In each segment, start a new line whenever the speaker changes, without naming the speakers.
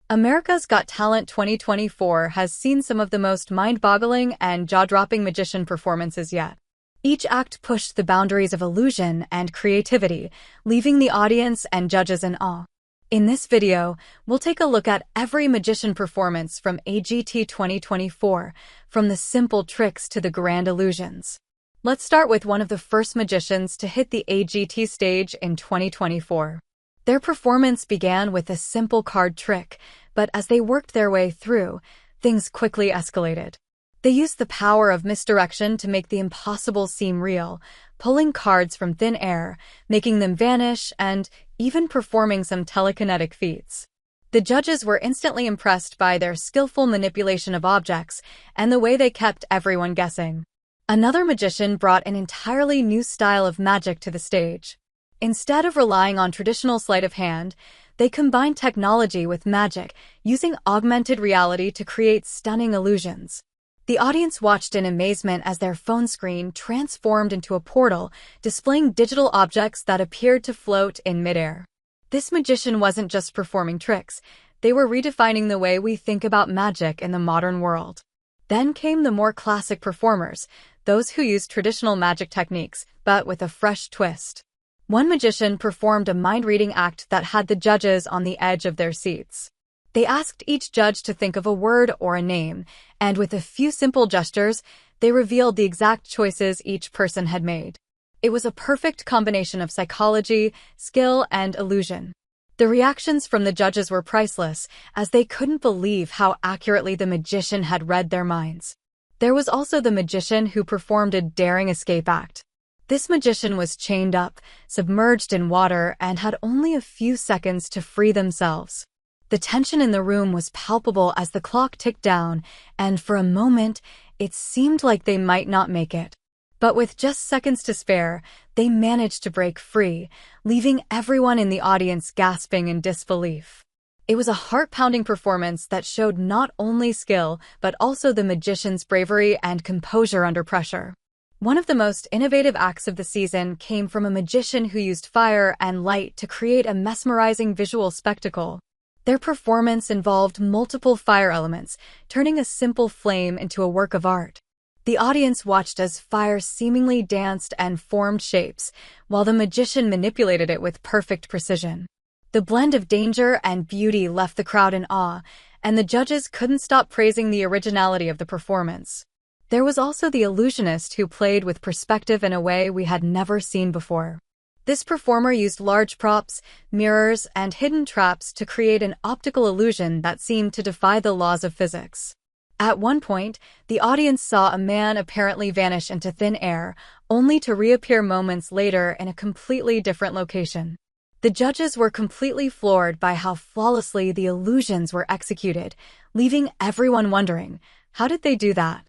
America's Got Talent 2024 has seen some of the most mind-boggling and jaw-dropping magician performances yet. Each act pushed the boundaries of illusion and creativity, leaving the audience and judges in awe. In this video, we'll take a look at every magician performance from AGT 2024, from the simple tricks to the grand illusions. Let's start with one of the first magicians to hit the AGT stage in 2024. Their performance began with a simple card trick, but as they worked their way through, things quickly escalated. They used the power of misdirection to make the impossible seem real, pulling cards from thin air, making them vanish, and even performing some telekinetic feats. The judges were instantly impressed by their skillful manipulation of objects and the way they kept everyone guessing. Another magician brought an entirely new style of magic to the stage. Instead of relying on traditional sleight of hand, they combined technology with magic, using augmented reality to create stunning illusions. The audience watched in amazement as their phone screen transformed into a portal, displaying digital objects that appeared to float in midair. This magician wasn't just performing tricks, they were redefining the way we think about magic in the modern world. Then came the more classic performers, those who used traditional magic techniques, but with a fresh twist. One magician performed a mind-reading act that had the judges on the edge of their seats. They asked each judge to think of a word or a name, and with a few simple gestures, they revealed the exact choices each person had made. It was a perfect combination of psychology, skill, and illusion. The reactions from the judges were priceless, as they couldn't believe how accurately the magician had read their minds. There was also the magician who performed a daring escape act. This magician was chained up, submerged in water, and had only a few seconds to free themselves. The tension in the room was palpable as the clock ticked down, and for a moment, it seemed like they might not make it. But with just seconds to spare, they managed to break free, leaving everyone in the audience gasping in disbelief. It was a heart-pounding performance that showed not only skill, but also the magician's bravery and composure under pressure. One of the most innovative acts of the season came from a magician who used fire and light to create a mesmerizing visual spectacle. Their performance involved multiple fire elements, turning a simple flame into a work of art. The audience watched as fire seemingly danced and formed shapes, while the magician manipulated it with perfect precision. The blend of danger and beauty left the crowd in awe, and the judges couldn't stop praising the originality of the performance. There was also the illusionist who played with perspective in a way we had never seen before. This performer used large props, mirrors, and hidden traps to create an optical illusion that seemed to defy the laws of physics. At one point, the audience saw a man apparently vanish into thin air, only to reappear moments later in a completely different location. The judges were completely floored by how flawlessly the illusions were executed, leaving everyone wondering, how did they do that?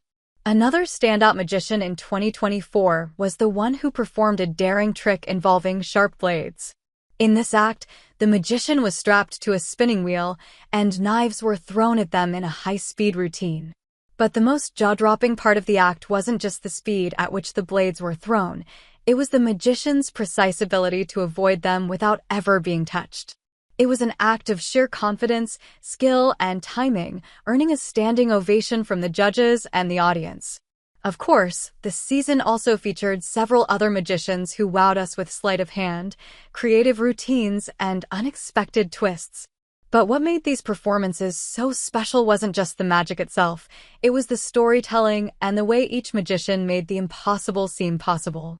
Another standout magician in 2024 was the one who performed a daring trick involving sharp blades. In this act, the magician was strapped to a spinning wheel, and knives were thrown at them in a high-speed routine. But the most jaw-dropping part of the act wasn't just the speed at which the blades were thrown, it was the magician's precise ability to avoid them without ever being touched. It was an act of sheer confidence, skill, and timing, earning a standing ovation from the judges and the audience. Of course, the season also featured several other magicians who wowed us with sleight of hand, creative routines, and unexpected twists. But what made these performances so special wasn't just the magic itself, it was the storytelling and the way each magician made the impossible seem possible.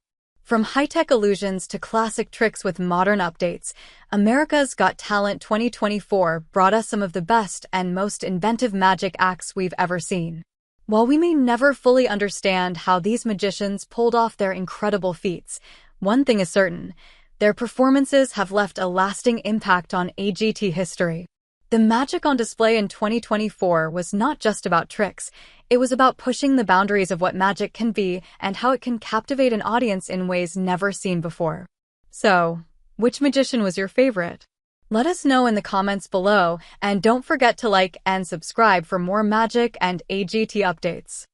From high-tech illusions to classic tricks with modern updates, America's Got Talent 2024 brought us some of the best and most inventive magic acts we've ever seen. While we may never fully understand how these magicians pulled off their incredible feats, one thing is certain, their performances have left a lasting impact on AGT history. The magic on display in 2024 was not just about tricks, it was about pushing the boundaries of what magic can be and how it can captivate an audience in ways never seen before. So, which magician was your favorite? Let us know in the comments below, and don't forget to like and subscribe for more magic and AGT updates.